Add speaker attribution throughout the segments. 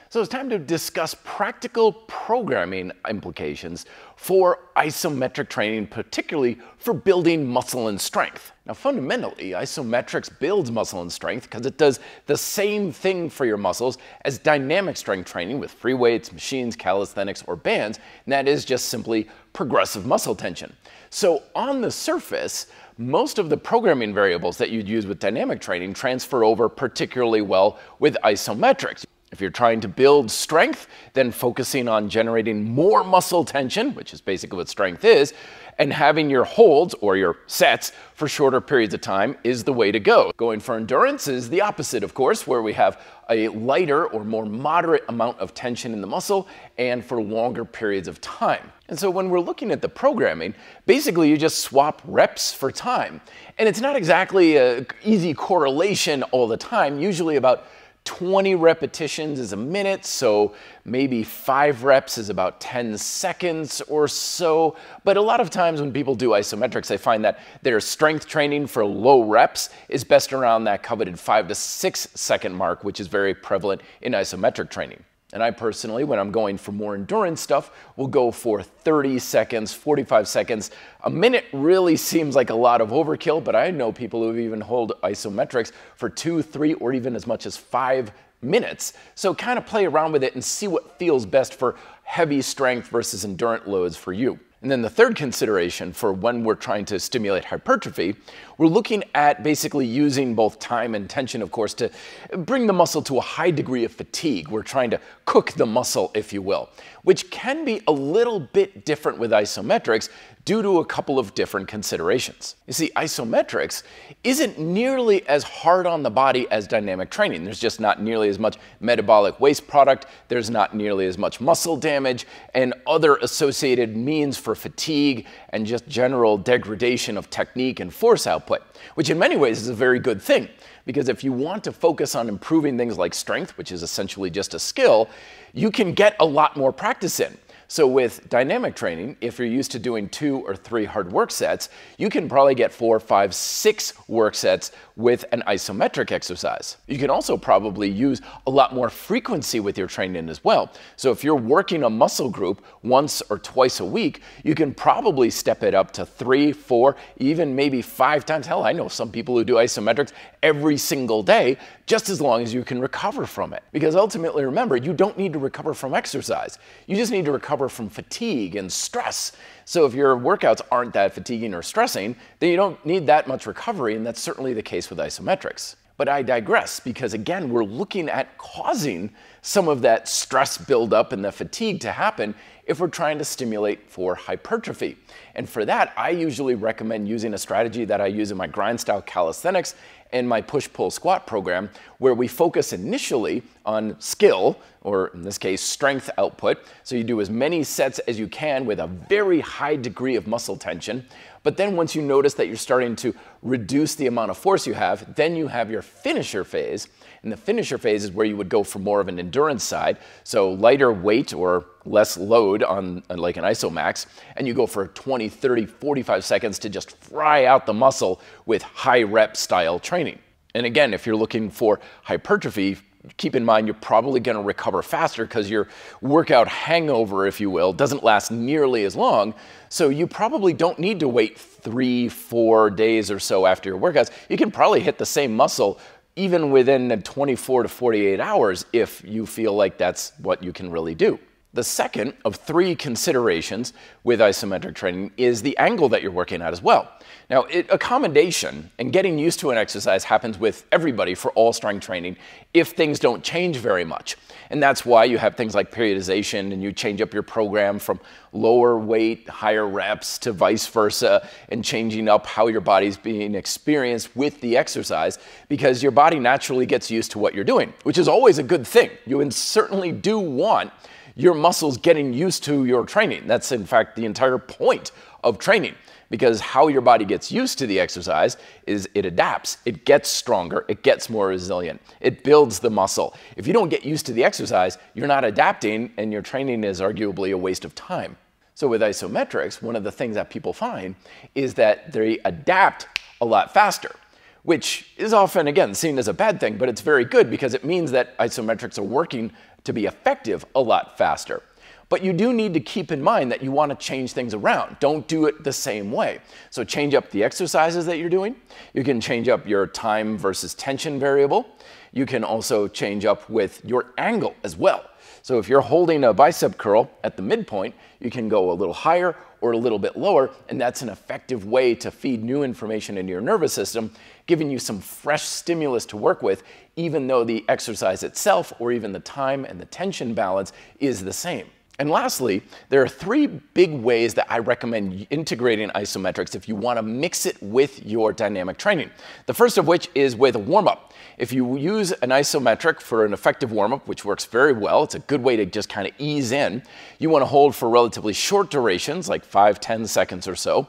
Speaker 1: So it's time to discuss practical programming implications for isometric training, particularly for building muscle and strength. Now, fundamentally, isometrics builds muscle and strength because it does the same thing for your muscles as dynamic strength training with free weights, machines, calisthenics, or bands, and that is just simply progressive muscle tension. So on the surface, most of the programming variables that you'd use with dynamic training transfer over particularly well with isometrics. If you're trying to build strength, then focusing on generating more muscle tension, which is basically what strength is, and having your holds or your sets for shorter periods of time is the way to go. Going for endurance is the opposite, of course, where we have a lighter or more moderate amount of tension in the muscle and for longer periods of time. And so when we're looking at the programming, basically you just swap reps for time. And it's not exactly an easy correlation all the time, usually about 20 repetitions is a minute, so maybe 5 reps is about 10 seconds or so. But a lot of times when people do isometrics, they find that their strength training for low reps is best around that coveted 5 to 6 second mark, which is very prevalent in isometric training. And I personally, when I'm going for more endurance stuff, will go for 30 seconds, 45 seconds. A minute really seems like a lot of overkill, but I know people who've even held isometrics for 2, 3, or even as much as 5 minutes. So kind of play around with it and see what feels best for heavy strength versus endurance loads for you. And then the third consideration for when we're trying to stimulate hypertrophy, we're looking at basically using both time and tension, of course, to bring the muscle to a high degree of fatigue. We're trying to cook the muscle, if you will, which can be a little bit different with isometrics due to a couple of different considerations. You see, isometrics isn't nearly as hard on the body as dynamic training. There's just not nearly as much metabolic waste product, there's not nearly as much muscle damage, and other associated means for fatigue and just general degradation of technique and force output, which in many ways is a very good thing. Because if you want to focus on improving things like strength, which is essentially just a skill, you can get a lot more practice in. So with dynamic training, if you're used to doing 2 or 3 hard work sets, you can probably get 4, 5, 6 work sets with an isometric exercise. You can also probably use a lot more frequency with your training as well. So if you're working a muscle group once or twice a week, you can probably step it up to 3, 4, even maybe 5 times. Hell, I know some people who do isometrics every single day, just as long as you can recover from it. Because ultimately, remember, you don't need to recover from exercise. You just need to recover from fatigue and stress. So if your workouts aren't that fatiguing or stressing, then you don't need that much recovery, and that's certainly the case with isometrics. But I digress, because again, we're looking at causing some of that stress buildup and the fatigue to happen if we're trying to stimulate for hypertrophy. And for that, I usually recommend using a strategy that I use in my grind style calisthenics and my push-pull squat program, where we focus initially on skill, or in this case, strength output. So you do as many sets as you can with a very high degree of muscle tension. But then once you notice that you're starting to reduce the amount of force you have, then you have your finisher phase. And the finisher phase is where you would go for more of an endurance side, so lighter weight or less load on like an isomax, and you go for 20, 30, 45 seconds to just fry out the muscle with high rep style training. And again, if you're looking for hypertrophy, keep in mind you're probably going to recover faster because your workout hangover, if you will, doesn't last nearly as long. So you probably don't need to wait 3, 4 days or so after your workouts. You can probably hit the same muscle even within 24 to 48 hours if you feel like that's what you can really do. The second of 3 considerations with isometric training is the angle that you're working at as well. Now, accommodation and getting used to an exercise happens with everybody for all strength training if things don't change very much. And that's why you have things like periodization, and you change up your program from lower weight, higher reps to vice versa, and changing up how your body's being experienced with the exercise, because your body naturally gets used to what you're doing, which is always a good thing. You certainly do want your muscles getting used to your training. That's in fact the entire point of training, because how your body gets used to the exercise is it adapts, it gets stronger, it gets more resilient, it builds the muscle. If you don't get used to the exercise, you're not adapting, and your training is arguably a waste of time. So with isometrics, one of the things that people find is that they adapt a lot faster, which is often, again, seen as a bad thing, but it's very good because it means that isometrics are working to be effective a lot faster. But you do need to keep in mind that you want to change things around. Don't do it the same way. So change up the exercises that you're doing. You can change up your time versus tension variable. You can also change up with your angle as well. So if you're holding a bicep curl at the midpoint, you can go a little higher or a little bit lower, and that's an effective way to feed new information into your nervous system, giving you some fresh stimulus to work with, even though the exercise itself or even the time and the tension balance is the same. And lastly, there are 3 big ways that I recommend integrating isometrics if you want to mix it with your dynamic training. The first of which is with a warm-up. If you use an isometric for an effective warm-up, which works very well, it's a good way to just kind of ease in. You want to hold for relatively short durations, like 5-10 seconds or so.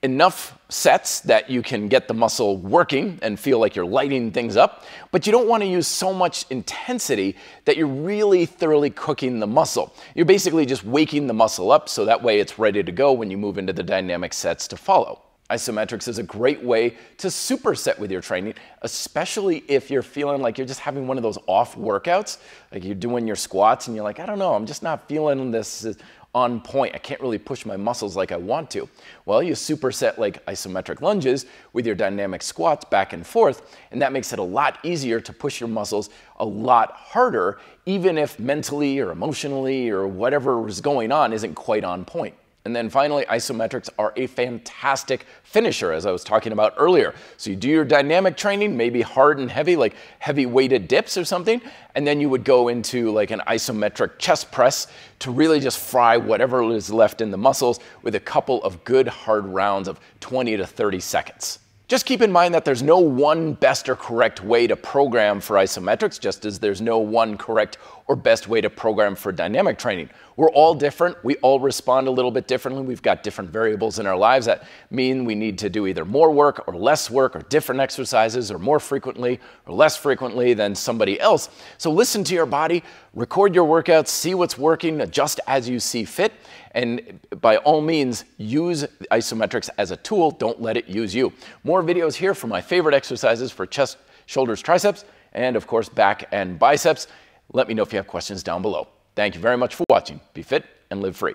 Speaker 1: Enough sets that you can get the muscle working and feel like you're lighting things up, but you don't want to use so much intensity that you're really thoroughly cooking the muscle. You're basically just waking the muscle up so that way it's ready to go when you move into the dynamic sets to follow. Isometrics is a great way to superset with your training, especially if you're feeling like you're just having one of those off workouts, like you're doing your squats and you're like, I don't know, I'm just not feeling this on point. I can't really push my muscles like I want to. Well, you superset like isometric lunges with your dynamic squats back and forth, and that makes it a lot easier to push your muscles a lot harder, even if mentally or emotionally or whatever is going on isn't quite on point. And then finally, isometrics are a fantastic finisher, as I was talking about earlier. So you do your dynamic training, maybe hard and heavy, like heavy weighted dips or something, and then you would go into like an isometric chest press to really just fry whatever is left in the muscles with a couple of good hard rounds of 20 to 30 seconds. Just keep in mind that there's no one best or correct way to program for isometrics, just as there's no one correct or best way to program for dynamic training. We're all different. We all respond a little bit differently. We've got different variables in our lives that mean we need to do either more work or less work or different exercises or more frequently or less frequently than somebody else. So listen to your body, record your workouts, see what's working, adjust as you see fit. And by all means, use isometrics as a tool. Don't let it use you. More videos here for my favorite exercises for chest, shoulders, triceps, and of course, back and biceps. Let me know if you have questions down below. Thank you very much for watching. Be fit and live free.